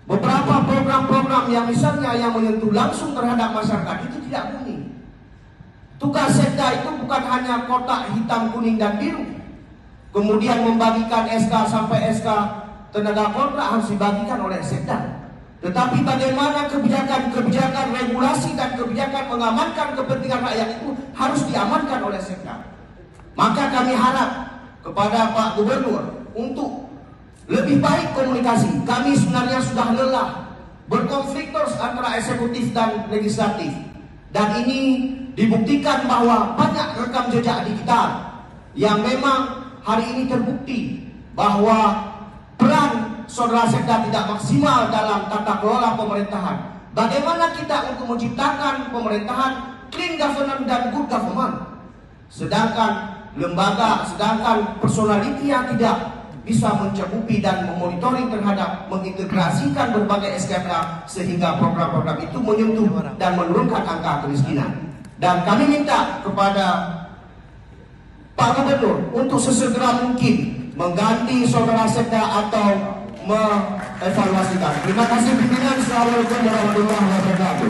Beberapa program-program yang misalnya yang menyentuh langsung terhadap masyarakat itu tidak murni. Tugas Sekda itu bukan hanya kotak hitam, kuning, dan biru. Kemudian membagikan SK sampai SK tenaga kontrak harus dibagikan oleh Sekda. Tetapi bagaimana kebijakan-kebijakan regulasi dan kebijakan mengamankan kepentingan rakyat itu harus diamankan oleh Sekda. Maka kami harap kepada Pak Gubernur untuk lebih baik komunikasi. Kami sebenarnya sudah lelah berkonflik terus antara eksekutif dan legislatif. Dan ini dibuktikan bahwa banyak rekam jejak digital yang memang hari ini terbukti bahwa peran Saudara Sekda tidak maksimal dalam tata kelola pemerintahan. Bagaimana kita untuk menciptakan pemerintahan clean governance dan good government, sedangkan personality yang tidak bisa mencakupi dan memonitoring terhadap mengintegrasikan berbagai SKK sehingga program-program itu menyentuh dan menurunkan angka kemiskinan. Dan kami minta kepada Pak Gubernur untuk sesegera mungkin mengganti Saudara Sekda atau mengevaluasikan. Terima kasih pimpinan. Assalamualaikum warahmatullahi wabarakatuh.